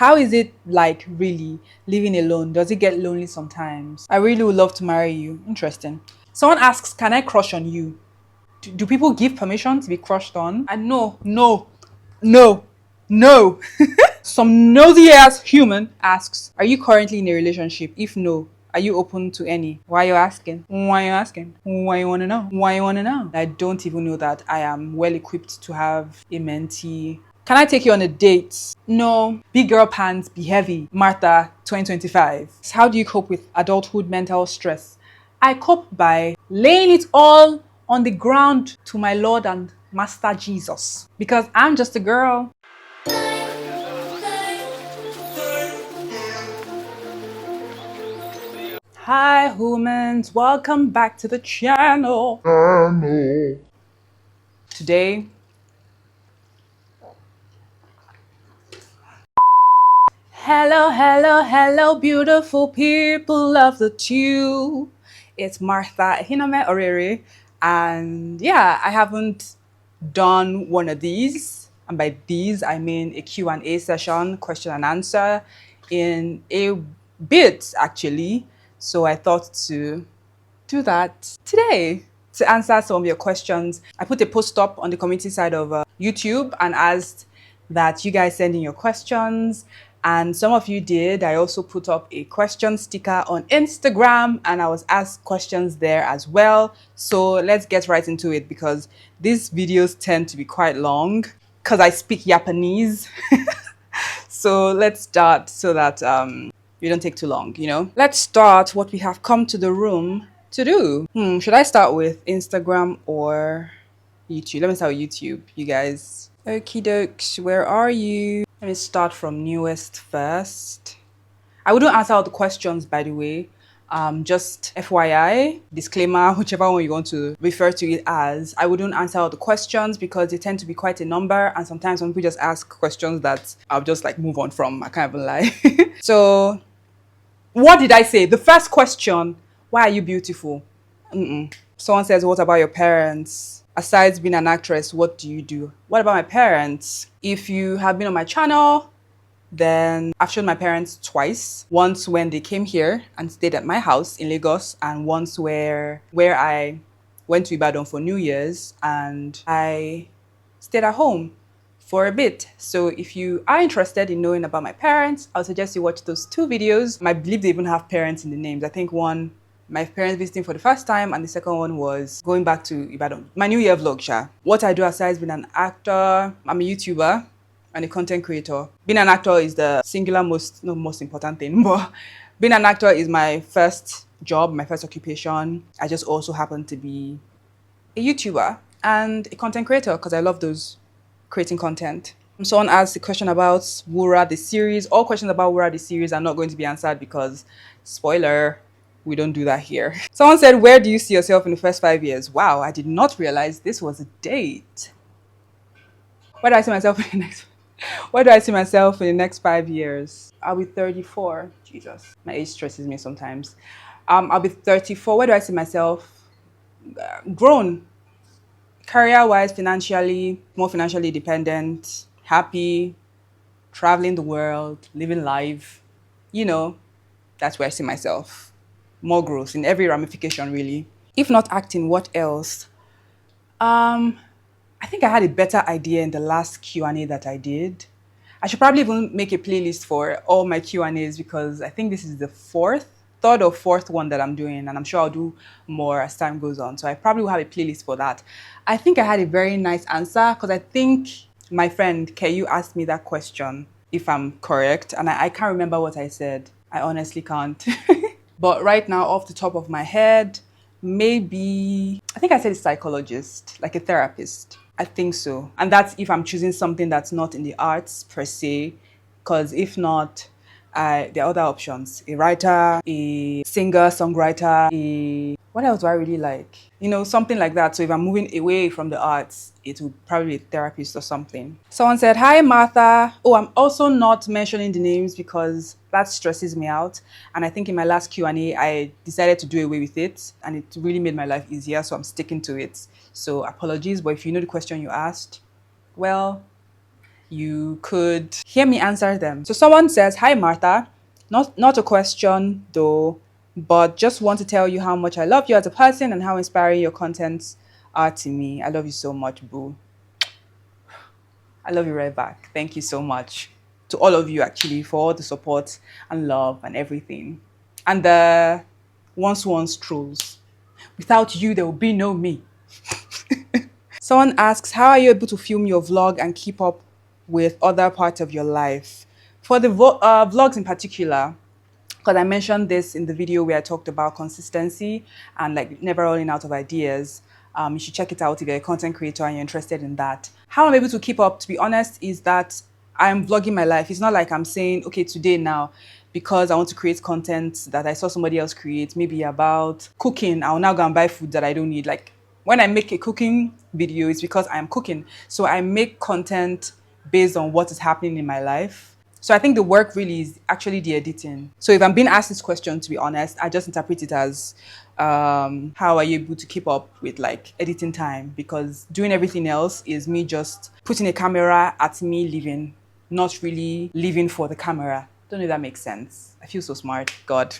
How is it like really living alone? Does it get lonely sometimes? I really would love to marry you. Interesting. Someone asks, can I crush on you? Do people give permission to be crushed on? And no, no. Some nosy ass human asks, are you currently in a relationship? If no, are you open to any? Why are you asking? Why are you asking? Why you wanna know? Why you wanna know? I don't even know that I am well equipped to have a mentee. Can I take you on a date? No. Big girl pants, be heavy. Martha, 2025. How do you cope with adulthood mental stress? I cope by laying it all on the ground to my Lord and Master Jesus. Because I'm just a girl. Hi humans, welcome back to the channel. Today, hello, beautiful people of the tube. It's Martha Hinome Orere, and yeah, I haven't done one of these, and by these I mean a Q&A session, question and answer, in a bit actually. So I thought to do that today to answer some of your questions. I put a post up on the community side of YouTube and asked that you guys send in your questions. And some of you did. I also put up a question sticker on Instagram and I was asked questions there as well. So let's get right into it because these videos tend to be quite long because I speak Japanese. So let's start so that we don't take too long, you know? Let's start what we have come to the room to do. Should I start with Instagram or YouTube? Let me start with YouTube, you guys. Okie dokes, where are you? Let me start from newest first. I wouldn't answer all the questions, by the way. Just FYI, disclaimer, whichever one you want to refer to it as, I wouldn't answer all the questions because they tend to be quite a number. And sometimes when people just ask questions that I'll just like move on from, I can't even lie. So what did I say? The first question, why are you beautiful? Someone says, what about your parents? Aside being an actress, what do you do? What about my parents? If you have been on my channel, then I've shown my parents twice. Once when they came here and stayed at my house in Lagos, and once where I went to Ibadan for New Year's and I stayed at home for a bit. So if you are interested in knowing about my parents, I'll suggest you watch those two videos. I believe they even have parents in the names. I think one, my parents visiting for the first time, and the second one was going back to Ibadan. My New Year vlog, sha. What I do aside being an actor, I'm a YouTuber and a content creator. Being an actor is the singular most important thing, but being an actor is my first job, my first occupation. I just also happen to be a YouTuber and a content creator because I love those creating content. Someone asked a question about Wura the series. All questions about Wura the series are not going to be answered because, spoiler, we don't do that here. Someone said, where do you see yourself in the first 5 years? Wow, I did not realize this was a date. Where do I see myself in the next Where do I see myself in the next 5 years? I'll be 34. Jesus, my age stresses me sometimes. I'll be 34. Where do I see myself? Grown, career-wise, financially, more financially dependent, happy, traveling the world, living life. You know, that's where I see myself. More growth in every ramification, really. If not acting, what else? I think I had a better idea in the last Q&A that I did. I should probably even make a playlist for all my Q&As because I think this is the third or fourth one that I'm doing, and I'm sure I'll do more as time goes on. So I probably will have a playlist for that. I think I had a very nice answer because I think my friend Keyu asked me that question, if I'm correct, and I can't remember what I said. I honestly can't. But right now, off the top of my head, maybe, I think I said a psychologist, like a therapist. I think so. And that's if I'm choosing something that's not in the arts per se, because if not, there are other options. A writer, a singer, songwriter, what else do I really like? You know, something like that. So if I'm moving away from the arts, it would probably be a therapist or something. Someone said, hi, Martha. Oh, I'm also not mentioning the names because that stresses me out. And I think in my last Q&A, I decided to do away with it. And it really made my life easier. So I'm sticking to it. So apologies. But if you know the question you asked, well, you could hear me answer them. So someone says, "Hi Martha, not a question though, but just want to tell you how much I love you as a person and how inspiring your contents are to me. I love you so much, boo. I love you right back. Thank you so much to all of you actually for all the support and love and everything. And the once trolls. Without you, there will be no me." Someone asks, "How are you able to film your vlog and keep up with other parts of your life?" For the vlogs in particular, because I mentioned this in the video where I talked about consistency and like never running out of ideas. You should check it out if you're a content creator and you're interested in that. How I'm able to keep up, to be honest, is that I'm vlogging my life. It's not like I'm saying, okay, today now, because I want to create content that I saw somebody else create, maybe about cooking, I'll now go and buy food that I don't need. Like when I make a cooking video, it's because I'm cooking. So I make content based on what is happening in my life. So I think the work really is actually the editing. So if I'm being asked this question, to be honest, I just interpret it as how are you able to keep up with like editing time? Because doing everything else is me just putting a camera at me living, not really living for the camera. Don't know if that makes sense. I feel so smart. God.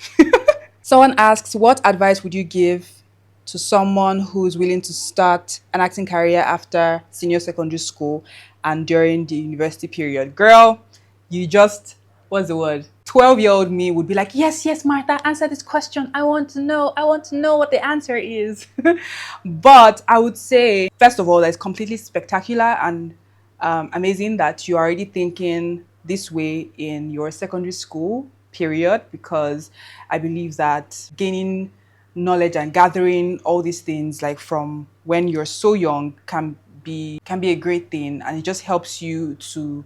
Someone asks, what advice would you give to someone who's willing to start an acting career after senior secondary school and during the university period? Girl, you just, what's the word? 12-year-old me would be like, yes, yes, Martha, answer this question. I want to know. I want to know what the answer is. But I would say, first of all, it's completely spectacular and amazing that you're already thinking this way in your secondary school period, because I believe that gaining knowledge and gathering all these things like from when you're so young can be a great thing, and it just helps you to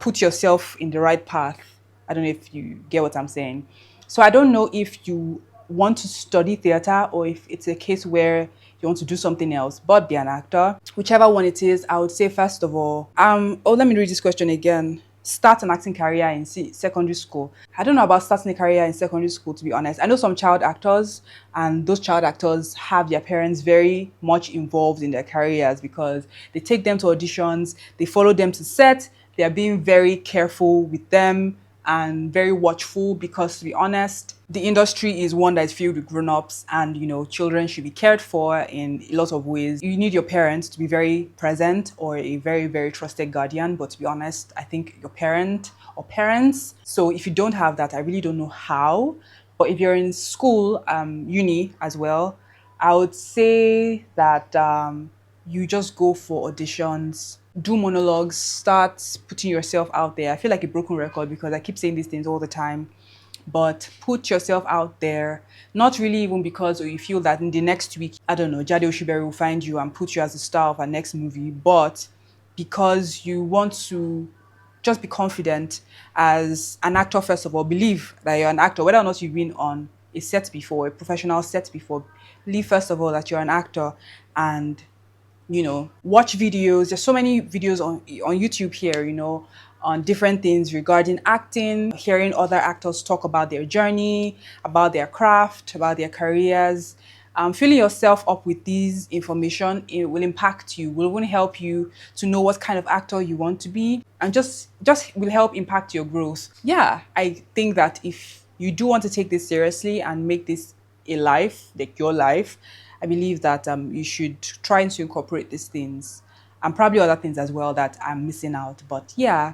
put yourself in the right path. I don't know if you get what I'm saying. So I don't know if you want to study theater or if it's a case where you want to do something else but be an actor. Whichever one it is, I would say first of all, let me read this question again. Start an acting career in secondary school. I don't know about starting a career in secondary school, to be honest. I know some child actors, and those child actors have their parents very much involved in their careers because they take them to auditions, they follow them to set, they are being very careful with them and very watchful because, to be honest, the industry is one that is filled with grown-ups, and children should be cared for in a lot of ways. You need your parents to be very present or a very, very trusted guardian, but to be honest, I think your parent or parents. So if you don't have that, I really don't know how. But if you're in school, uni as well, I would say that you just go for auditions, do monologues, start putting yourself out there. I feel like a broken record because I keep saying these things all the time, but put yourself out there. Not really even because you feel that in the next week, I don't know, Jade Oshiberi will find you and put you as a star of our next movie, but because you want to just be confident as an actor. First of all, believe that you're an actor, whether or not you've been on a set before, a professional set before. Believe first of all that you're an actor, and watch videos. There's so many videos on YouTube here, on different things regarding acting, hearing other actors talk about their journey, about their craft, about their careers. Filling yourself up with these information, it will impact you, will even help you to know what kind of actor you want to be, and just will help impact your growth. Yeah, I think that if you do want to take this seriously and make this a life, like your life, I believe that you should try to incorporate these things and probably other things as well that I'm missing out. But yeah,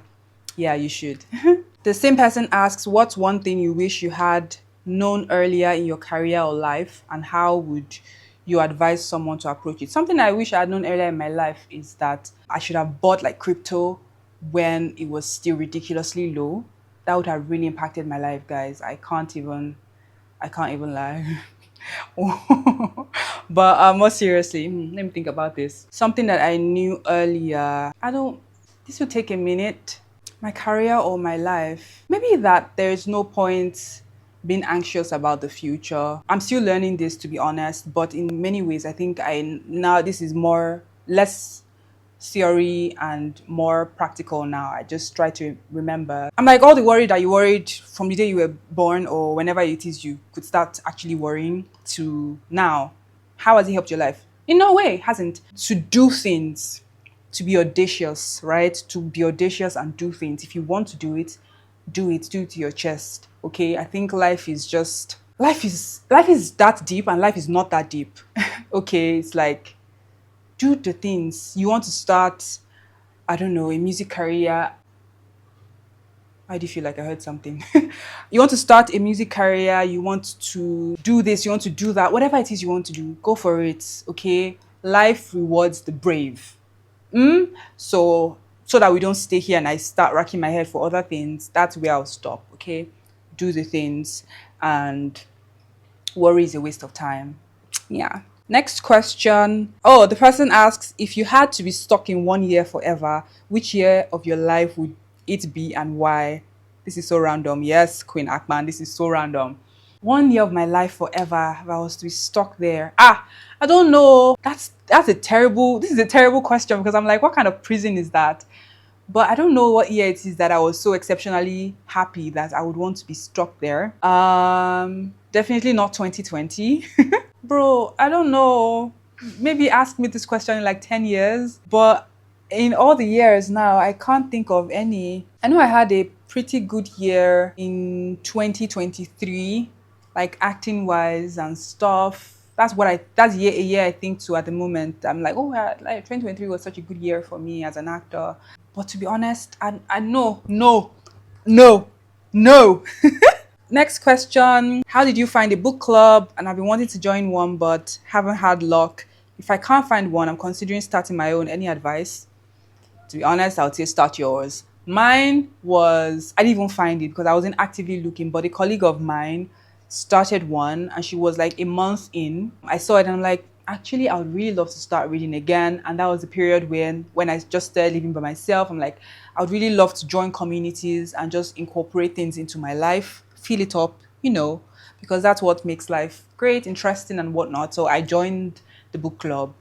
you should. The same person asks, what's one thing you wish you had known earlier in your career or life, and how would you advise someone to approach it? Something I wish I had known earlier in my life is that I should have bought like crypto when it was still ridiculously low. That would have really impacted my life, guys. I can't even lie. But more seriously, let me think about this. Something that I knew earlier. This will take a minute. My career or my life. Maybe that there is no point being anxious about the future. I'm still learning this, to be honest, but in many ways, I think now this is less theory and more practical now. I just try to remember. I'm like all the worry that you worried from the day you were born or whenever it is you could start actually worrying to now. How has it helped your life? In no way, it hasn't. To do things. to be audacious, right? To be audacious and do things. If you want to do it, do it to your chest. Okay. I think life is that deep and life is not that deep. Okay. It's like do the things. You want to start, I don't know, a music career. I do feel like I heard something. You want to start a music career, you want to do this, you want to do that, whatever it is you want to do, go for it. Okay. Life rewards the brave. So so that we don't stay here and I start racking my head for other things, that's where I'll stop. Okay. Do the things, and worry is a waste of time. Yeah. Next question. Oh, the person asks, if you had to be stuck in 1 year forever, which year of your life would it be and why? This is so random. Yes, Queen Akman, this is so random. 1 year of my life forever, if I was to be stuck there. I don't know. That's a terrible, this is a terrible question because I'm like, what kind of prison is that? But I don't know what year it is that I was so exceptionally happy that I would want to be stuck there. Definitely not 2020. Bro, I don't know. Maybe ask me this question in like 10 years. But in all the years now, I can't think of any. I know I had a pretty good year in 2023, like acting wise and stuff. That's a year I think to at the moment. I'm like, oh, yeah, like 2023 was such a good year for me as an actor. But to be honest, I know, no, no, no. Next question. How did you find a book club? And I've been wanting to join one, but haven't had luck. If I can't find one, I'm considering starting my own. Any advice? To be honest, I would say start yours. Mine was, I didn't even find it because I wasn't actively looking, but a colleague of mine started one and she was like a month in. I saw it and I'm like, actually, I would really love to start reading again. And that was the period when I just started living by myself. I'm like, I would really love to join communities and just incorporate things into my life, fill it up, because that's what makes life great, interesting, and whatnot. So I joined the book club.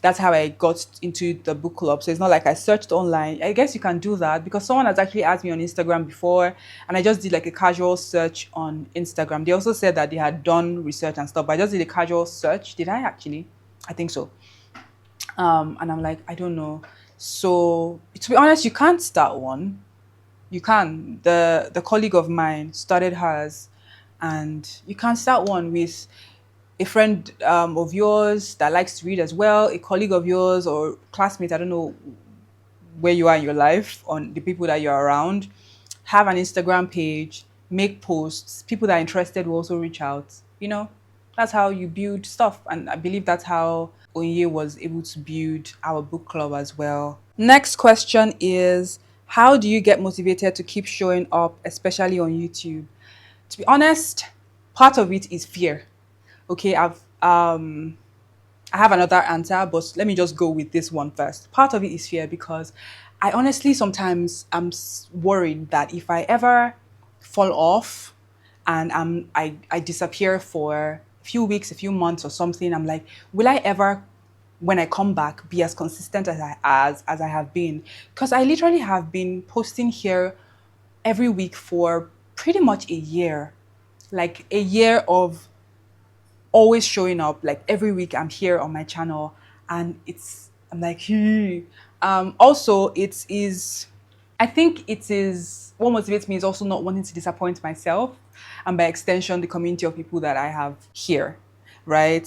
That's how I got into the book club. So it's not like I searched online. I guess you can do that because someone has actually asked me on Instagram before, and I just did like a casual search on Instagram. They also said that they had done research and stuff, but I just did a casual search. Did I actually? I think so. And I'm like, I don't know. So to be honest, you can't start one. You can. The colleague of mine started hers, and you can start one with a friend of yours that likes to read as well, a colleague of yours or classmate. I don't know where you are in your life, on the people that you're around. Have an Instagram page, make posts. People that are interested will also reach out. That's how you build stuff. And I believe that's how Onye was able to build our book club as well. Next question is, how do you get motivated to keep showing up, especially on YouTube? To be honest, part of it is fear. Okay, I have another answer, but let me just go with this one first. Part of it is fear because I honestly sometimes am worried that if I ever fall off and I disappear for a few weeks, a few months or something, I'm like, will I ever, when I come back, be as consistent as I have been? Because I literally have been posting here every week for pretty much a year, like a year of always showing up. Like every week I'm here on my channel, and I'm like, also it is, I think it is, what motivates me is also not wanting to disappoint myself and by extension the community of people that I have here, right?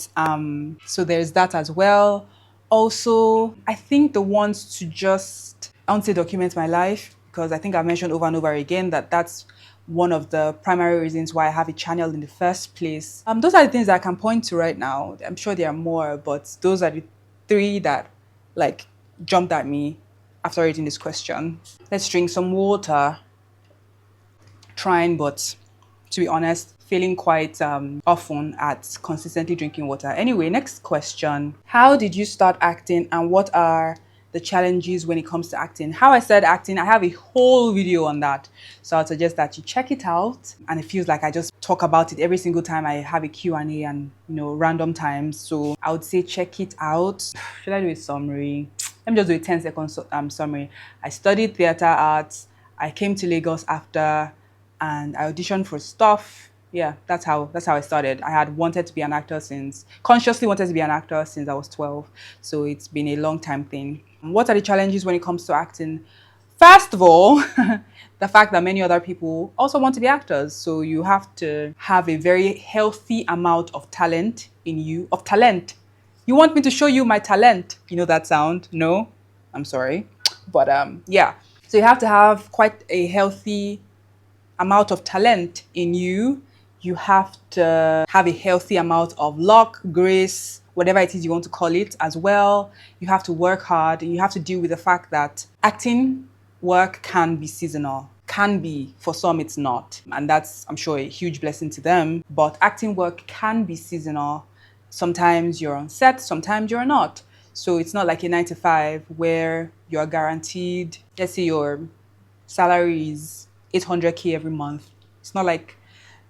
So there's that as well. Also, I think the ones to just, I want to document my life, because I think I've mentioned over and over again that that's one of the primary reasons why I have a channel in the first place. Those are the things that I can point to right now. I'm sure there are more, but those are the three that like jumped at me after reading this question. Let's drink some water. Trying, but to be honest, failing quite often at consistently drinking water. Anyway, next question. How did you start acting and what are the challenges when it comes to acting? How I started acting, I have a whole video on that. So I'd suggest that you check it out. And it feels like I just talk about it every single time I have a Q&A and, random times. So I would say check it out. Should I do a summary? Let me just do a 10-second summary. I studied theater arts. I came to Lagos after, and I auditioned for stuff. Yeah, that's how I started. I had wanted to be an actor consciously wanted to be an actor since I was 12. So it's been a long time thing. What are the challenges when it comes to acting? First of all, the fact that many other people also want to be actors. So you have to have a very healthy amount of talent in you, of talent. You want me to show you my talent? You know that sound? No? I'm sorry. But yeah. So you have to have quite a healthy amount of talent in you. You have to have a healthy amount of luck, grace, whatever it is you want to call it as well. You have to work hard and you have to deal with the fact that acting work can be seasonal. Can be, for some it's not. And that's, I'm sure, a huge blessing to them. But acting work can be seasonal. Sometimes you're on set, sometimes you're not. So it's not like a 9 to 5 where you're guaranteed, let's say your salary is 800K every month. It's not like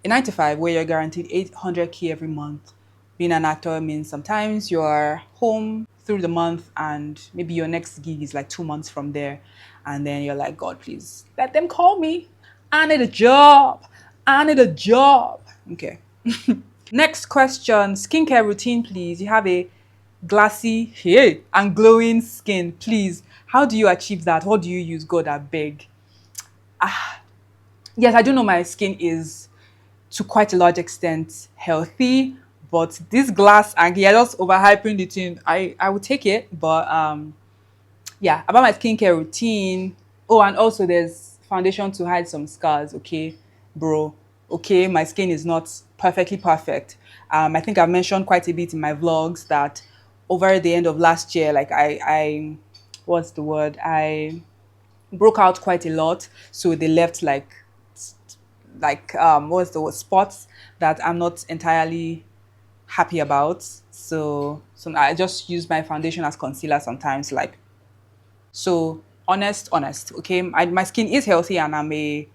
a 9 to 5 where you're guaranteed 800K every month. Being an actor means sometimes you're home through the month and maybe your next gig is like 2 months from there. And then you're like, God, please let them call me. I need a job. I need a job. Okay. Next question, skincare routine, please. You have a glassy hey, and glowing skin, please. How do you achieve that? What do you use? God, I beg. Yes, I do know my skin is to quite a large extent healthy, but this glass and you're just overhyping the thing. I would take it, but yeah, about my skincare routine. Oh, and also there's foundation to hide some scars. Okay, bro. Okay, my skin is not perfectly perfect. I think I've mentioned quite a bit in my vlogs that over the end of last year, like what's the word? I broke out quite a lot, so they left what's the word, spots that I'm not entirely happy about. So I just use my foundation as concealer sometimes. Like, so honest. Okay, my skin is healthy and I'm a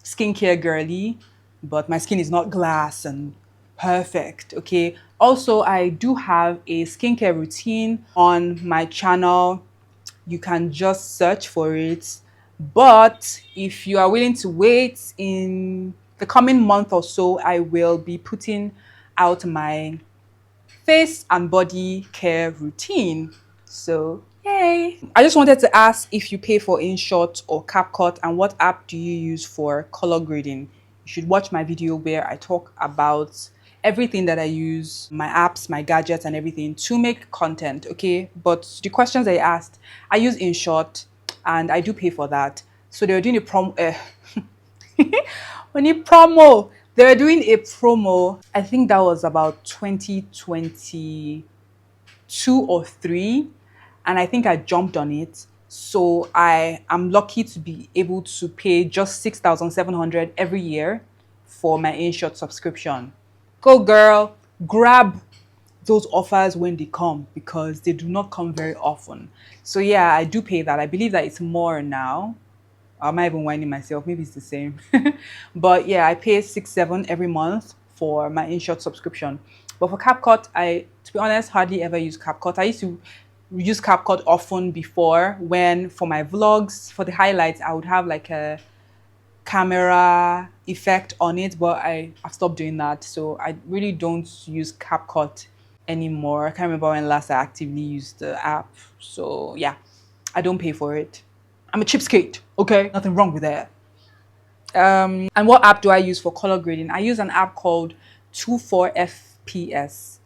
skincare girly, but my skin is not glass and perfect. Okay. Also, I do have a skincare routine on my channel. You can just search for it. But if you are willing to wait, in the coming month or so, I will be putting out my face and body care routine. So, yay. I just wanted to ask if you pay for InShot or CapCut and what app do you use for color grading? You should watch my video where I talk about everything that I use, my apps, my gadgets, and everything to make content, okay? But the questions I asked, I use InShot and I do pay for that. So they were doing a when you promo, they were doing a promo. I think that was about 2022 or 3, and I think I jumped on it. So I am lucky to be able to pay just 6,700 every year for my InShot subscription. Go girl, grab those offers when they come because they do not come very often. So yeah, I do pay that. I believe that it's more now. I'm not even whining myself. Maybe it's the same. But yeah, I pay 6, 7 every month for my InShot subscription. But for CapCut, to be honest, hardly ever use CapCut. I used to use CapCut often before when for my vlogs, for the highlights, I would have like a camera effect on it, but I've stopped doing that. So I really don't use CapCut anymore. I can't remember when last I actively used the app. So yeah, I don't pay for it. I'm a cheapskate, okay? Nothing wrong with that. And what app do I use for color grading? I use an app called 24FPS.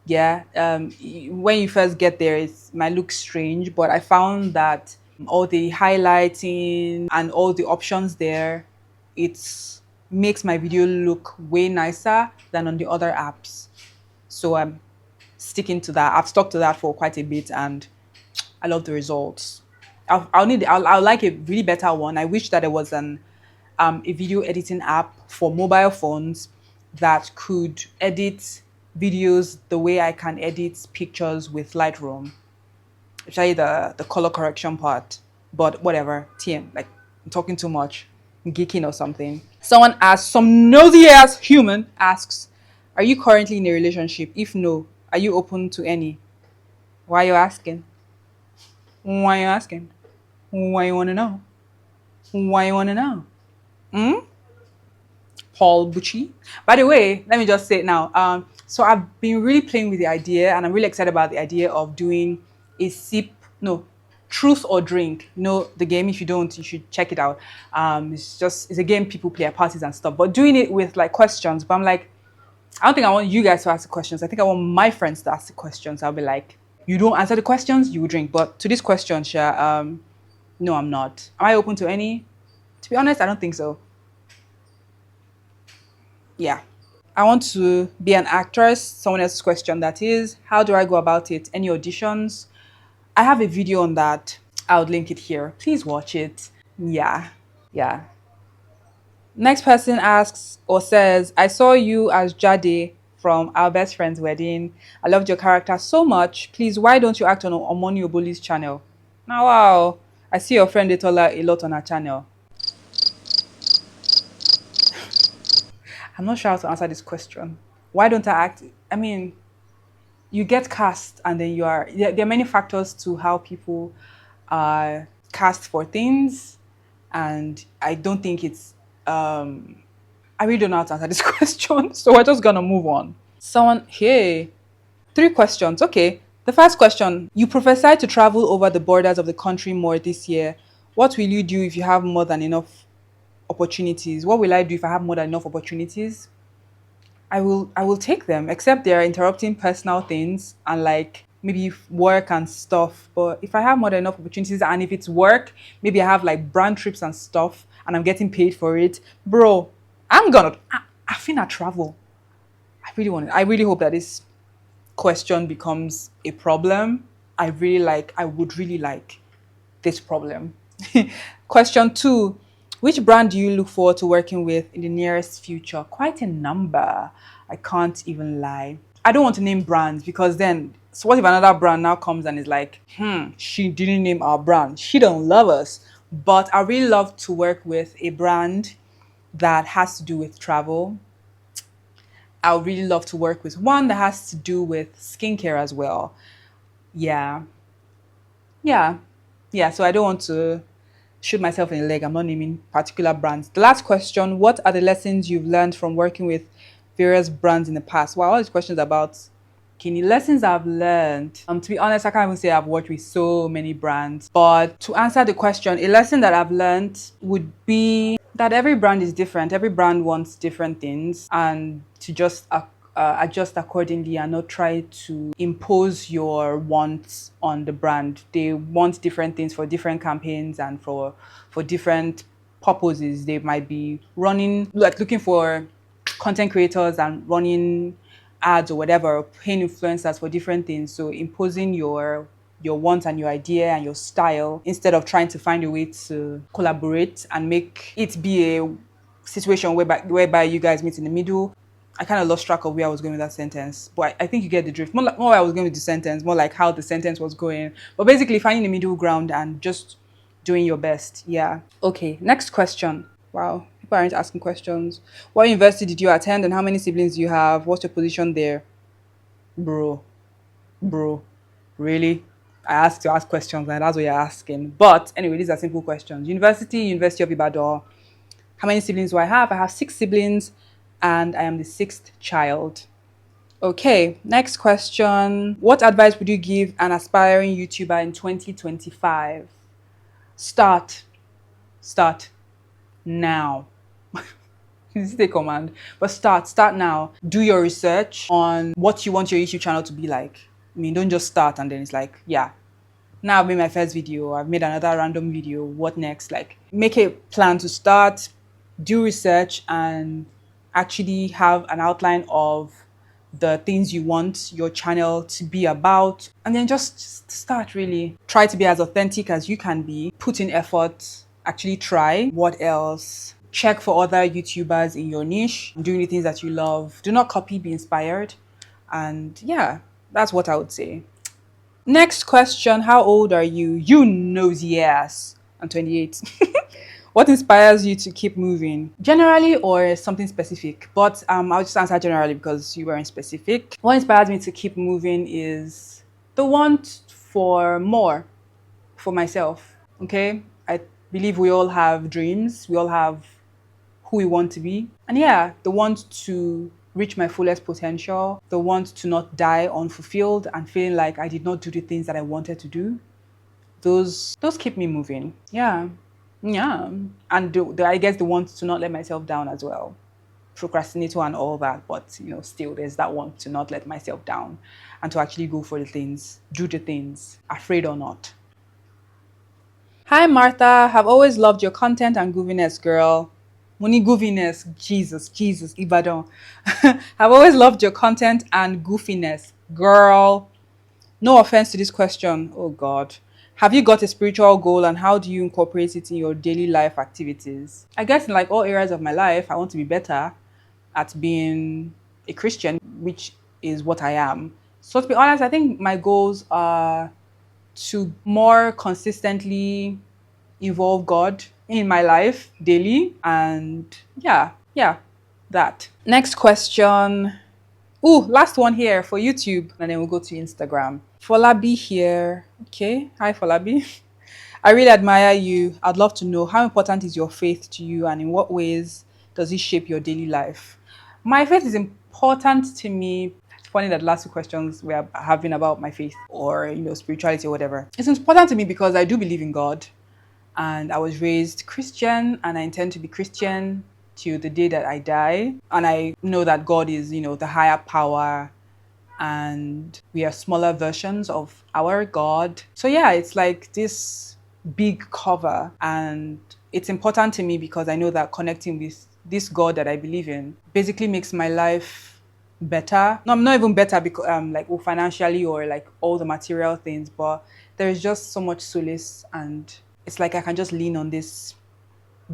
Yeah. When you first get there, it might look strange, but I found that all the highlighting and all the options there, it makes my video look way nicer than on the other apps. So I'm sticking to that. I've stuck to that for quite a bit and I love the results. I'll like a really better one. I wish that there was a video editing app for mobile phones that could edit videos the way I can edit pictures with Lightroom, especially the color correction part. But whatever, TM, like I'm talking too much, I'm geeking or something. Someone asks, some nosy ass human asks, are you currently in a relationship? If no, are you open to any? Why are you asking? Why are you asking? Why you want to know? Why you want to know? Hmm? Paul Bucci. By the way, let me just say it now. So I've been really playing with the idea, and I'm really excited about the idea of doing a sip. No, Truth or Drink. You know the game. If you don't, you should check it out. It's a game people play at parties and stuff. But doing it with like questions. But I'm like, I don't think I want you guys to ask the questions. I think I want my friends to ask the questions. I'll be like, you don't answer the questions, you will drink. But to this question, Sha, no, I'm not. Am I open to any? To be honest, I don't think so. Yeah. I want to be an actress. Someone else's question that is. How do I go about it? Any auditions? I have a video on that. I'll link it here. Please watch it. Yeah. Yeah. Next person asks or says, I saw you as Jade from our best friend's wedding. I loved your character so much. Please, why don't you act on Omoni Oboli's channel? Now, wow. I see your friend Etola a lot on her channel. I'm not sure how to answer this question. Why don't I act? I mean, you get cast and then there are many factors to how people are cast for things. And I don't think I really don't know how to answer this question. So we're just gonna move on. Hey, three questions. Okay. The first question, you prophesy to travel over the borders of the country more this year. What will you do if you have more than enough opportunities? What will I do if I have more than enough opportunities? I will take them, except they're interrupting personal things and like maybe work and stuff. But if I have more than enough opportunities and if it's work, maybe I have like brand trips and stuff and I'm getting paid for it, bro, I finna travel. I really hope that this question becomes a problem. I would really like this problem. Question two, which brand do you look forward to working with in the nearest future? Quite a number. I can't even lie. I don't want to name brands because then, so what if another brand now comes and is like, she didn't name our brand. She don't love us. But I really love to work with a brand that has to do with travel. I would really love to work with one that has to do with skincare as well. Yeah. Yeah. Yeah. So I don't want to shoot myself in the leg. I'm not naming particular brands. The last question, what are the lessons you've learned from working with various brands in the past? Wow, all these questions about Kini. Lessons I've learned. To be honest, I can't even say I've worked with so many brands. But to answer the question, a lesson that I've learned would be that every brand is different. Every brand wants different things, and to just adjust accordingly and not try to impose your wants on the brand. They want different things for different campaigns and for different purposes. They might be running like looking for content creators and running ads or whatever, paying influencers for different things. So imposing your wants and your idea and your style instead of trying to find a way to collaborate and make it be a situation whereby you guys meet in the middle. I kind of lost track of where I was going with that sentence, but I think you get the drift. More where I was going with the sentence, more like how the sentence was going. But basically, finding the middle ground and just doing your best. Yeah. Okay. Next question. Wow, people aren't asking questions. What university did you attend, and how many siblings do you have? What's your position there, bro? Bro, really? I asked to ask questions, and that's what you're asking. But anyway, these are simple questions. University of Ibadan. How many siblings do I have? I have six siblings, and I am the sixth child. Okay, next question. What advice would you give an aspiring YouTuber in 2025? Start. Start now. This is a command, but start now. Do your research on what you want your YouTube channel to be like. I mean, don't just start and then it's like, yeah, now I've made my first video, I've made another random video, what next? Like, make a plan to start, do research, and actually have an outline of the things you want your channel to be about, and then just start. Really try to be as authentic as you can be, put in effort, actually try. What else? Check for other YouTubers in your niche doing the things that you love. Do not copy, be inspired. And yeah, that's what I would say. Next question, how old are you? You nosy ass. I'm 28. What inspires you to keep moving? Generally or something specific? But I'll just answer generally because you weren't specific. What inspires me to keep moving is the want for more for myself. Okay? I believe we all have dreams. We all have who we want to be. And yeah, the want to reach my fullest potential, the want to not die unfulfilled and feeling like I did not do the things that I wanted to do. those keep me moving. Yeah. Yeah. And I guess the want to not let myself down as well. Procrastinator and all that, but still there's that want to not let myself down and to actually go for the things, do the things, afraid or not. Hi Martha, have always loved your content and goofiness, girl. Money goofiness, Jesus, Ibadan. Have always loved your content and goofiness, girl. No offense to this question. Oh God. Have you got a spiritual goal and how do you incorporate it in your daily life activities? I guess in like all areas of my life, I want to be better at being a Christian, which is what I am. So to be honest, I think my goals are to more consistently involve God in my life daily. And yeah, that. Next question. Ooh, last one here for YouTube, and then we'll go to Instagram. Folabi here. Okay. Hi, Folabi. I really admire you. I'd love to know how important is your faith to you and in what ways does it shape your daily life? My faith is important to me. It's funny that the last two questions we are having about my faith or spirituality or whatever. It's important to me because I do believe in God and I was raised Christian and I intend to be Christian till the day that I die. And I know that God is, the higher power and we are smaller versions of our God. So yeah, it's like this big cover and it's important to me because I know that connecting with this God that I believe in basically makes my life better. No, I'm not even better because like financially or like all the material things, but there is just so much solace and it's like I can just lean on this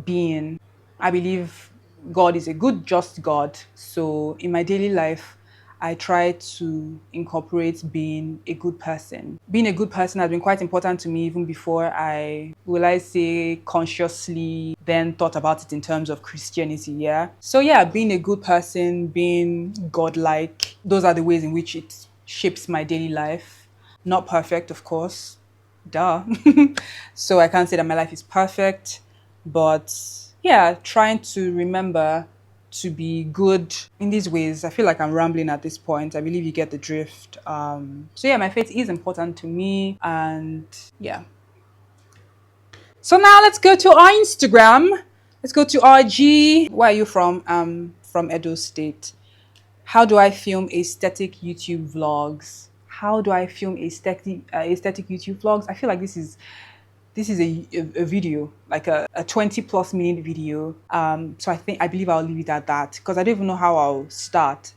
being. I believe God is a good, just God. So in my daily life, I try to incorporate being a good person. Being a good person has been quite important to me even before will I say, consciously then thought about it in terms of Christianity, yeah? So yeah, being a good person, being godlike, those are the ways in which it shapes my daily life. Not perfect, of course. Duh. So I can't say that my life is perfect, but yeah, trying to remember to be good in these ways. I feel like I'm rambling at this point. I believe you get the drift. So yeah, my faith is important to me, and yeah. So now let's go to our Instagram. Let's go to RG. Where are you from? From Edo State. How do I film aesthetic YouTube vlogs? How do I film aesthetic YouTube vlogs? I feel like this is a video, like a 20 plus minute video. So I believe I'll leave it at that because I don't even know how I'll start.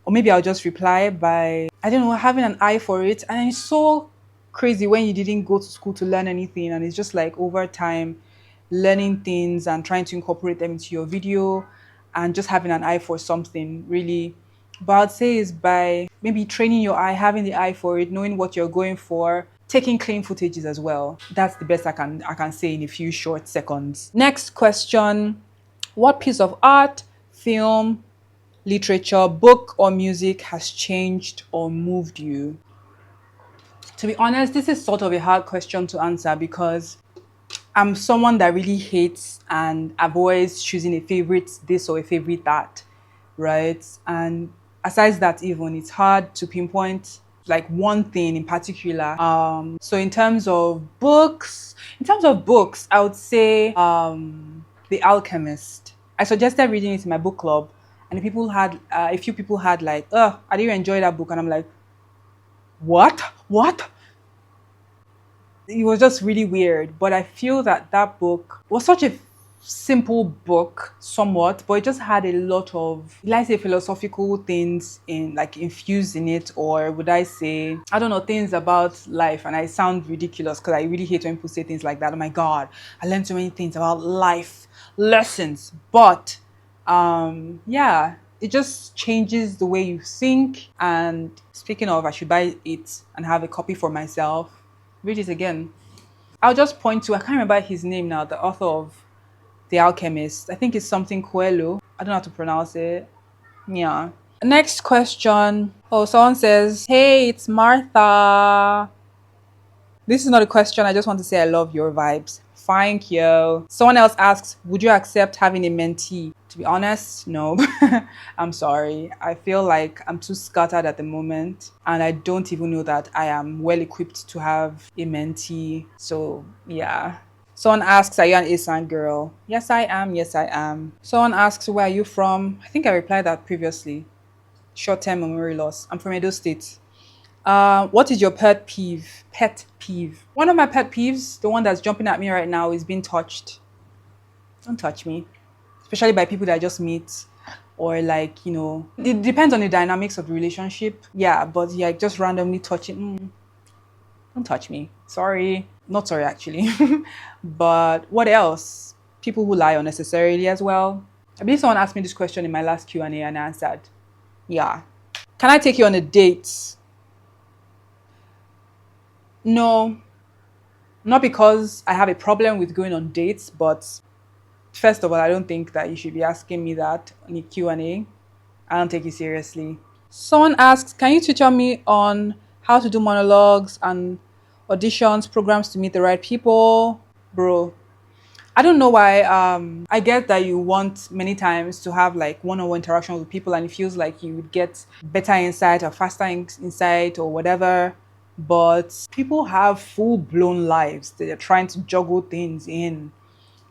Or maybe I'll just reply by, I don't know, having an eye for it. And it's so crazy when you didn't go to school to learn anything. And it's just like over time, learning things and trying to incorporate them into your video and just having an eye for something really. But I'd say is by maybe training your eye, having the eye for it, knowing what you're going for, taking clean footages as well. That's the best I can say in a few short seconds. Next question. What piece of art, film, literature, book, or music has changed or moved you? To be honest, this is sort of a hard question to answer because I'm someone that really hates and avoids choosing a favorite this or a favorite that, right? And aside that, even it's hard to pinpoint like one thing in particular. So in terms of books, I would say The Alchemist. I suggested reading it in my book club, and a few people had like, "Oh, I didn't enjoy that book," and I'm like, "What? It was just really weird. But I feel that that book was such a simple book, somewhat, but it just had a lot of, let's say, philosophical things in like infused in it, or would I say, I don't know, things about life. And I sound ridiculous because I really hate when people say things like that. Oh my God, I learned so many things about life lessons, but yeah, it just changes the way you think. And speaking of, I should buy it and have a copy for myself, read it again. I'll just point to, I can't remember his name now, the author of The Alchemist. I think it's something Coelho. I don't know how to pronounce it. Yeah. Next question. Oh, someone says, "Hey, it's Martha." This is not a question. I just want to say I love your vibes. Thank you. Someone else asks, "Would you accept having a mentee?" To be honest, no. I'm sorry. I feel like I'm too scattered at the moment, and I don't even know that I am well equipped to have a mentee. So, yeah. Someone asks, are you an ASAN girl? Yes, I am. Yes, I am. Someone asks, where are you from? I think I replied that previously. Short-term memory loss. I'm from Edo State. What is your pet peeve? Pet peeve. One of my pet peeves, the one that's jumping at me right now, is being touched. Don't touch me, especially by people that I just meet, or like, it depends on the dynamics of the relationship. Yeah, but yeah, just randomly touching. Don't touch me. Sorry. Not sorry, actually. But what else? People who lie unnecessarily as well. I believe someone asked me this question in my last Q&A and I answered, yeah. Can I take you on a date? No, not because I have a problem with going on dates, but first of all, I don't think that you should be asking me that in a Q&A. I don't take it seriously. Someone asks, can you tutor me on how to do monologues and auditions, programs to meet the right people? Bro, I don't know why. I get that you want many times to have like one-on-one interaction with people, and it feels like you would get better insight or faster insight or whatever. But people have full-blown lives that they're trying to juggle things in.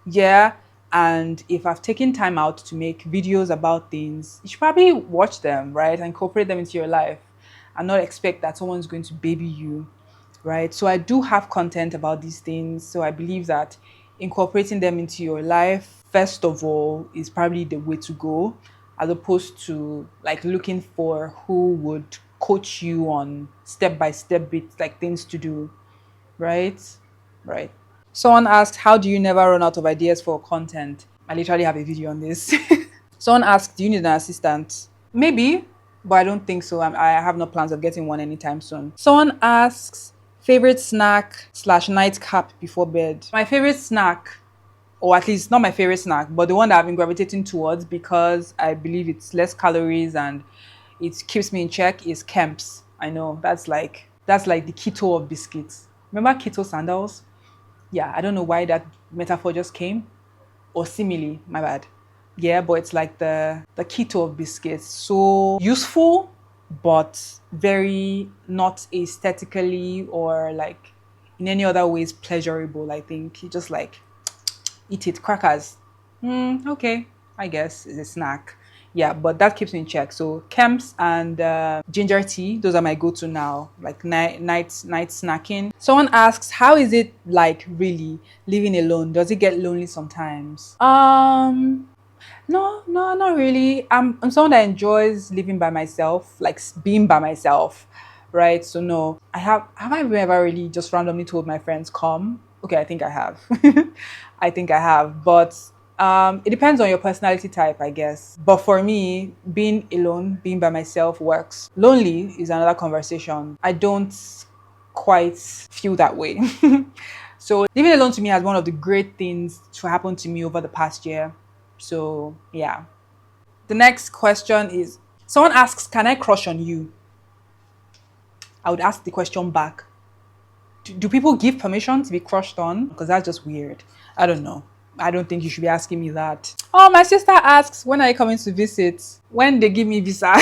Yeah. And if I've taken time out to make videos about things, you should probably watch them, right? And incorporate them into your life and not expect that someone's going to baby you, right? So I do have content about these things. So I believe that incorporating them into your life, first of all, is probably the way to go, as opposed to like looking for who would coach you on step-by-step bits, like things to do, right? Right. Someone asked, how do you never run out of ideas for content? I literally have a video on this. Someone asked, do you need an assistant? Maybe, but I don't think so. I have no plans of getting one anytime soon. Someone asks, favorite snack slash nightcap before bed. My favorite snack, or at least not my favorite snack, but the one that I've been gravitating towards because I believe it's less calories and it keeps me in check, is Kemp's. I know that's like the keto of biscuits. Remember keto sandals? Yeah, I don't know why that metaphor just came, or simile, my bad. Yeah, but it's like the keto of biscuits. So useful, but very not aesthetically or like in any other ways pleasurable. I think you just like eat it. Crackers. Okay, I guess it's a snack. Yeah, but that keeps me in check. So Kemps and ginger tea, those are my go-to now, like night snacking. Someone asks, how is it like really living alone? Does it get lonely sometimes? No, no, not really. I'm someone that enjoys living by myself, like being by myself, right? So no, have I ever really just randomly told my friends come? Okay, I think I have. I think I have, but it depends on your personality type, I guess. But for me, being alone, being by myself works. Lonely is another conversation. I don't quite feel that way. So living alone to me has one of the great things to happen to me over the past year. So yeah. The next question is, someone asks, can I crush on you? I would ask the question back. Do people give permission to be crushed on? Because that's just weird. I don't know. I don't think you should be asking me that. Oh, my sister asks, when are you coming to visit? When they give me visa.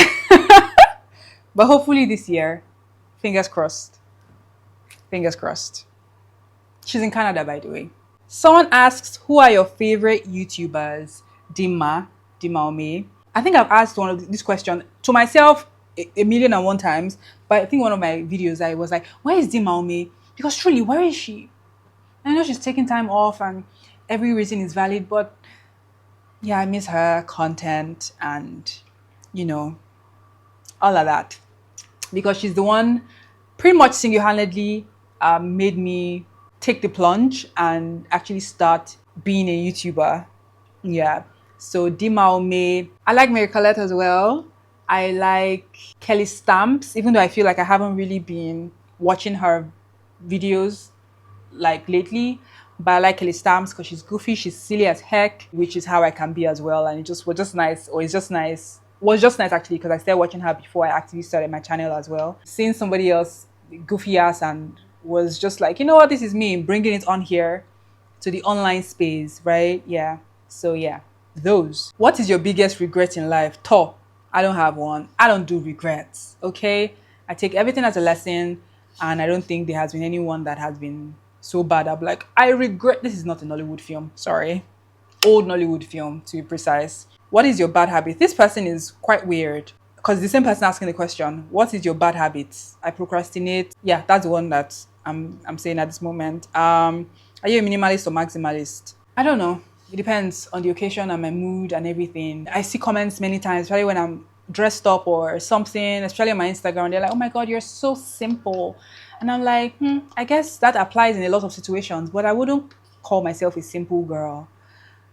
But hopefully this year. Fingers crossed. Fingers crossed. She's in Canada, by the way. Someone asks, who are your favorite YouTubers? Dima Ome. I think I've asked one of this question to myself a million and one times, but I think one of my videos I was like, where is Dima Ome? Because truly, where is she? I know she's taking time off and every reason is valid, but yeah, I miss her content and, all of that. Because she's the one pretty much single-handedly made me take the plunge and actually start being a YouTuber. Yeah. So Dima Ome. I like Mary Colette as well. I like Kelly Stamps, even though I feel like I haven't really been watching her videos like lately. But I like Kelly Stamps because she's goofy, she's silly as heck, which is how I can be as well. And it just was just nice, or it's just nice. Was just nice actually because I started watching her before I actually started my channel as well. Seeing somebody else goofy ass and was just like, you know what, this is me, bringing it on here to the online space, right? Yeah. So yeah. those. What is your biggest regret in life? Toh, I don't have one. I don't do regrets. Okay, I take everything as a lesson, and I don't think there has been anyone that has been so bad. I'm like, I regret. This is not a Nollywood film. Sorry, old Nollywood film to be precise. What is your bad habit? This person is quite weird because the same person asking the question, what is your bad habit? I procrastinate. Yeah, that's the one that I'm saying at this moment. Are you a minimalist or maximalist? I don't know. It depends on the occasion and my mood and everything. I see comments many times, especially when I'm dressed up or something, especially on my Instagram. They're like, oh my God, you're so simple. And I'm like, I guess that applies in a lot of situations, but I wouldn't call myself a simple girl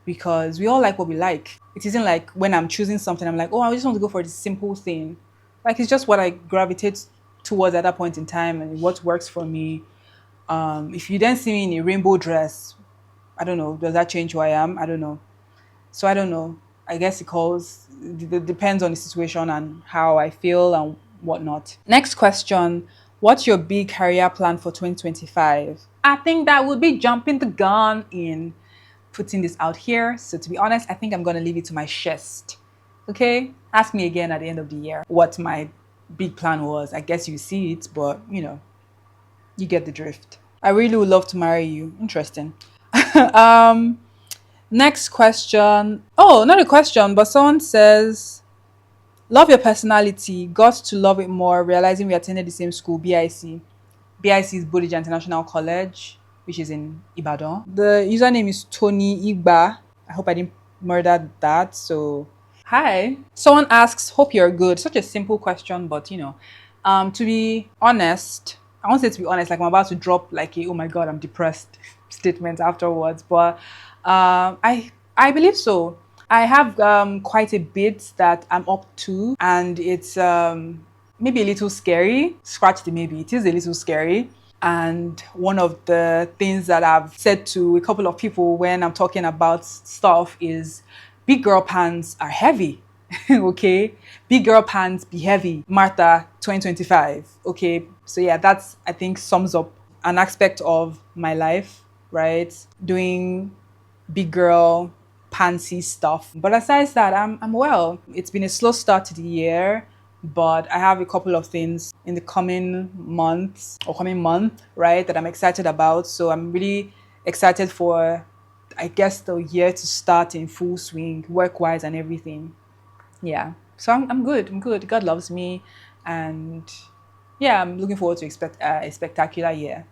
because we all like what we like. It isn't like when I'm choosing something, I'm like, oh, I just want to go for this simple thing. Like, it's just what I gravitate towards at that point in time and what works for me. If you then see me in a rainbow dress, I don't know, does that change who I am? I don't know. So I don't know. I guess it depends on the situation and how I feel and whatnot. Next question. What's your big career plan for 2025? I think that would be jumping the gun in putting this out here. So to be honest, I think I'm going to leave it to my chest. Okay? Ask me again at the end of the year what my big plan was. I guess you see it, but you get the drift. I really would love to marry you. Interesting. um, Next question. Oh, not a question, but someone says, love your personality, got to love it more, realizing we attended the same school, BIC. BIC is Bodija International College, which is in Ibadan. The username is Tony Igba. I hope I didn't murder that. So, hi. Someone asks, hope you're good. Such a simple question, but to be honest, I won't say to be honest, like I'm about to drop like a, oh my God, I'm depressed statement afterwards, but I believe so. I have quite a bit that I'm up to, and it's maybe a little scary. Scratch the maybe. It is a little scary. And one of the things that I've said to a couple of people when I'm talking about stuff is big girl pants are heavy. Okay? Big girl pants be heavy. Martha 2025. Okay? So yeah, that's I think sums up an aspect of my life, right? Doing big girl pantsy stuff. But aside that, I'm well. It's been a slow start to the year, but I have a couple of things in the coming months or coming month, right, that I'm excited about. So I'm really excited for, I guess, the year to start in full swing, work-wise and everything. Yeah. So I'm good. I'm good. God loves me. And yeah, I'm looking forward to a spectacular year.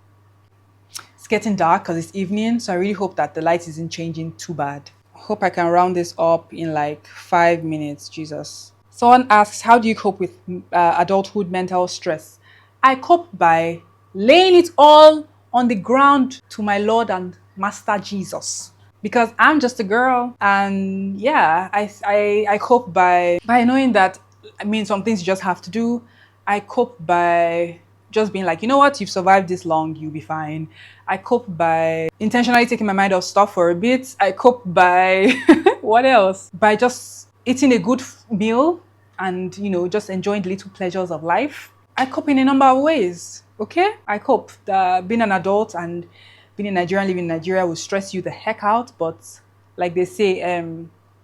It's getting dark because it's evening, so I really hope that the light isn't changing too bad. Hope I can round this up in like 5 minutes. Jesus. Someone asks, how do you cope with adulthood mental stress? I cope by laying it all on the ground to my Lord and Master Jesus. Because I'm just a girl, and yeah, I cope by knowing that, I mean, some things you just have to do. I cope by just being like, you know what, you've survived this long, you'll be fine. I cope by intentionally taking my mind off stuff for a bit. I cope by what else? By just eating a good meal and just enjoying the little pleasures of life. I cope in a number of ways. Okay, I cope. Being an adult and being in Nigeria, living in Nigeria will stress you the heck out, but like they say,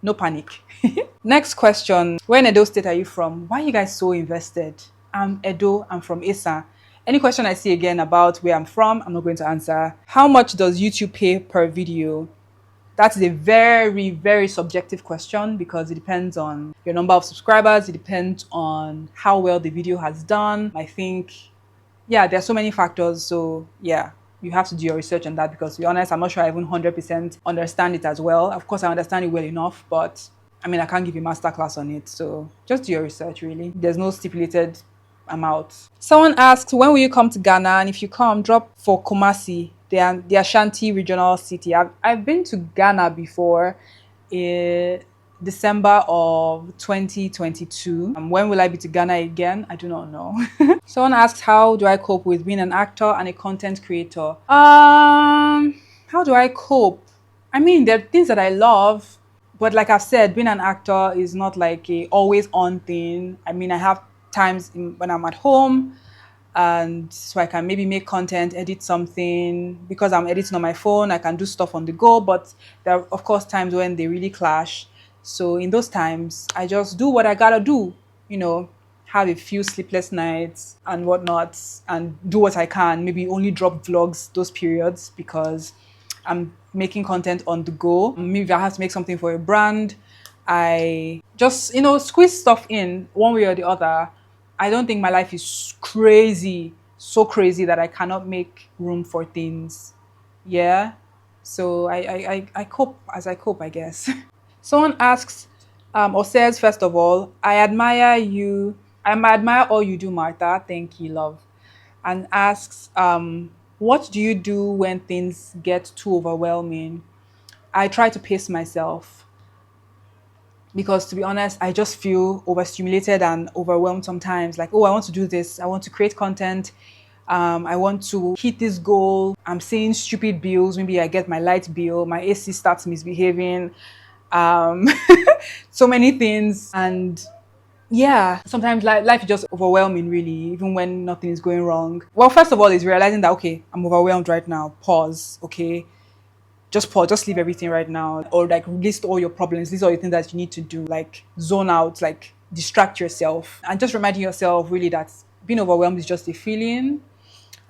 no panic. Next question. Where in Edo State are you from? Why are you guys so invested? I'm Edo. I'm from Esa. Any question I see again about where I'm from, I'm not going to answer. How much does YouTube pay per video? That's a very, very subjective question because it depends on your number of subscribers. It depends on how well the video has done. I think, yeah, there are so many factors. So yeah, you have to do your research on that because to be honest, I'm not sure I even 100% understand it as well. Of course, I understand it well enough, but I mean, I can't give you a masterclass on it. So just do your research, really. There's no stipulated amount. Someone asks, when will you come to Ghana? And if you come, drop for Kumasi, the Ashanti regional city. I've been to Ghana before in December of 2022. When will I be to Ghana again? I do not know. Someone asks, how do I cope with being an actor and a content creator? How do I cope? I mean, there are things that I love, but like I've said, being an actor is not like a always on thing. I mean, I have times when I'm at home and so I can maybe make content, edit something. Because I'm editing on my phone, I can do stuff on the go, but there are of course times when they really clash. So in those times, I just do what I gotta do, you know, have a few sleepless nights and whatnot, and do what I can. Maybe only drop vlogs those periods because I'm making content on the go. Maybe if I have to make something for a brand, I just, squeeze stuff in one way or the other. I don't think my life is crazy, so crazy that I cannot make room for things. Yeah. So I cope as I cope, I guess. Someone asks, or says, first of all, I admire you. I admire all you do, Martha. Thank you, love. And asks, what do you do when things get too overwhelming? I try to pace myself because, to be honest, I just feel overstimulated and overwhelmed sometimes. Like, oh, I want to do this. I want to create content. I want to hit this goal. I'm seeing stupid bills. Maybe I get my light bill, my AC starts misbehaving. Um, so many things. And yeah, sometimes life is just overwhelming, really, even when nothing is going wrong. Well, first of all, is realizing that, okay, I'm overwhelmed right now. Pause, okay? Just pause, just leave everything right now. Or like list all your problems, list all your things that you need to do. Like zone out, like distract yourself. And just reminding yourself really that being overwhelmed is just a feeling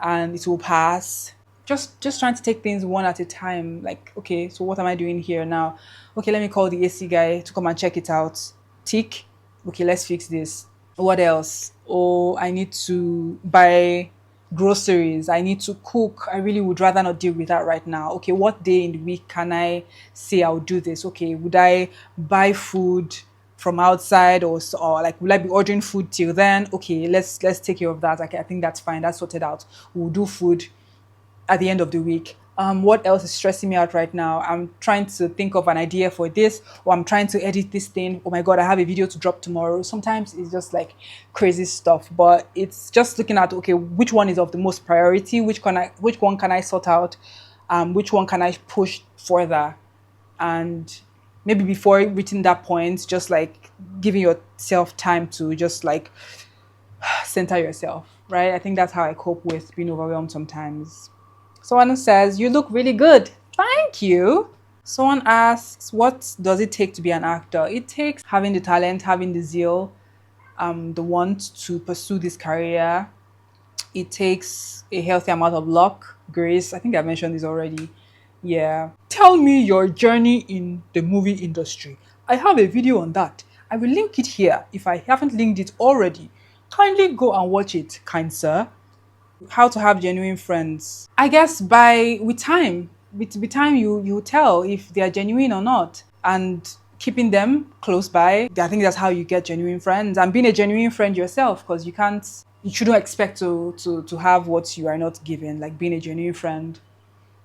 and it will pass. Just trying to take things one at a time. Like, okay, so what am I doing here now? Okay, let me call the AC guy to come and check it out. Tick. Okay, let's fix this. What else? Oh, I need to buy groceries. I need to cook. I really would rather not deal with that right now. Okay, what day in the week can I say I'll do this? Okay, would I buy food from outside, or like will I be ordering food till then? Okay, let's take care of that. Okay, I think that's fine. That's sorted out. We'll do food at the end of the week. What else is stressing me out right now? I'm trying to think of an idea for this, or I'm trying to edit this thing. Oh my God, I have a video to drop tomorrow. Sometimes it's just like crazy stuff, but it's just looking at, okay, which one is of the most priority? Which one can I sort out? Which one can I push further? And maybe before reaching that point, just like giving yourself time to just like center yourself, right? I think that's how I cope with being overwhelmed sometimes. Someone says, you look really good. Thank you. Someone asks, what does it take to be an actor? It takes having the talent, having the zeal, the want to pursue this career. It takes a healthy amount of luck, grace. I think I mentioned this already. Yeah. Tell me your journey in the movie industry. I have a video on that. I will link it here if I haven't linked it already. Kindly go and watch it, kind sir. How to have genuine friends? I guess by with time. With time you tell if they are genuine or not. And keeping them close by. I think that's how you get genuine friends. And being a genuine friend yourself, because you shouldn't expect to have what you are not given, like being a genuine friend.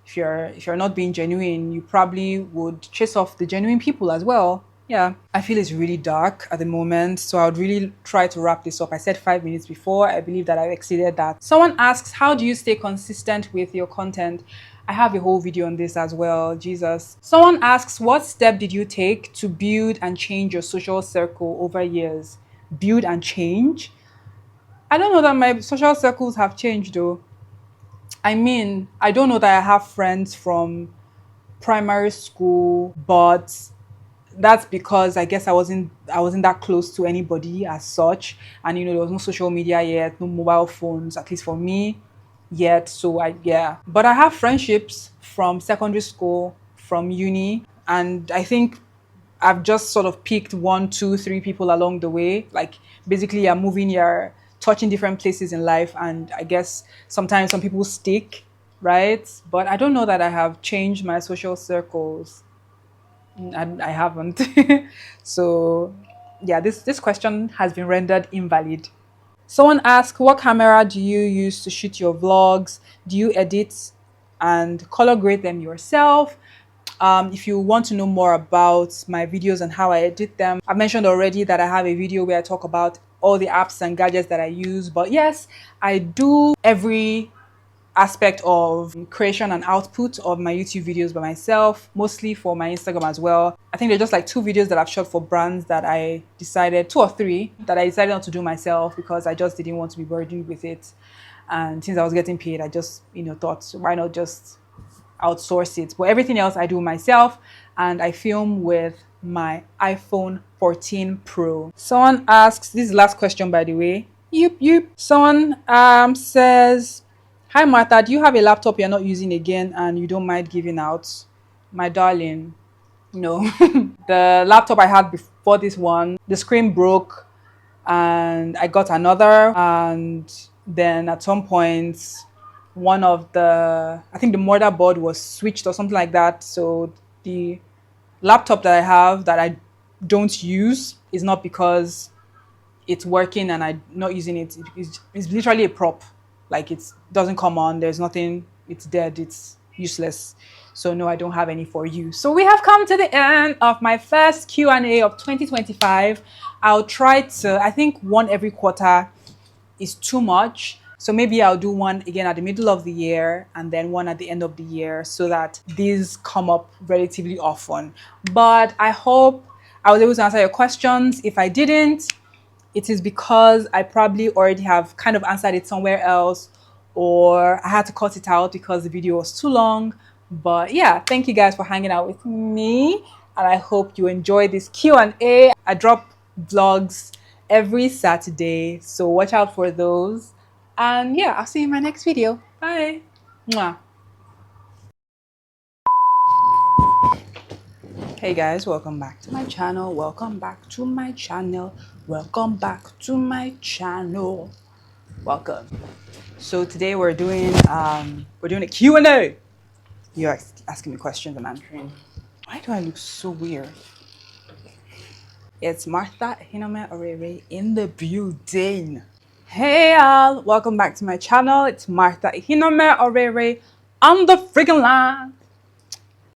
If you're not being genuine, you probably would chase off the genuine people as well. Yeah, I feel it's really dark at the moment, so I would really try to wrap this up. I said 5 minutes before. I believe that I've exceeded that. Someone asks, how do you stay consistent with your content? I have a whole video on this as well. Jesus. Someone asks, what step did you take to build and change your social circle over years? Build and change? I don't know that my social circles have changed though. I mean, I don't know that I have friends from primary school, but that's because I guess I wasn't that close to anybody as such. And there was no social media yet, no mobile phones, at least for me yet. So yeah. But I have friendships from secondary school, from uni, and I think I've just sort of picked one, two, three people along the way. Like basically you're moving, you're touching different places in life, and I guess sometimes some people stick, right? But I don't know that I have changed my social circles. I haven't. So yeah, this question has been rendered invalid. Someone asked, what camera do you use to shoot your vlogs? Do you edit and color grade them yourself? If you want to know more about my videos and how I edit them, I've mentioned already that I have a video where I talk about all the apps and gadgets that I use. But yes, I do every aspect of creation and output of my YouTube videos by myself, mostly for my Instagram as well. I think they're just like 2 videos that I've shot for brands that I decided, 2 or 3, that I decided not to do myself because I just didn't want to be burdened with it. And since I was getting paid, I just, thought, why not just outsource it? But everything else I do myself, and I film with my iPhone 14 Pro. Someone asks, this is the last question by the way. Yep. Someone says, hi Martha, do you have a laptop you're not using again and you don't mind giving out? My darling, no. The laptop I had before this one, the screen broke and I got another, and then at some point I think the motherboard was switched or something like that. So the laptop that I have that I don't use is not because it's working and I'm not using it. It's literally a prop. Like, it doesn't come on. There's nothing. It's dead. It's useless. So no, I don't have any for you. So we have come to the end of my first Q&A of 2025. I'll try to, I think one every quarter is too much. So maybe I'll do one again at the middle of the year and then one at the end of the year so that these come up relatively often. But I hope I was able to answer your questions. If I didn't, it is because I probably already have kind of answered it somewhere else, or I had to cut it out because the video was too long. But yeah, thank you guys for hanging out with me, and I hope you enjoy this Q&A. I drop vlogs every Saturday, so watch out for those. And yeah, I'll see you in my next video. Bye. Mwah. Hey guys, welcome back to my channel. Welcome back to my channel. Welcome back to my channel. Welcome. So today we're doing a Q&A. You're asking me questions I'm answering. Why do I look so weird? It's Martha Hinome Orere in the building. Hey y'all, welcome back to my channel. It's Martha Hinome Orere on the freaking line.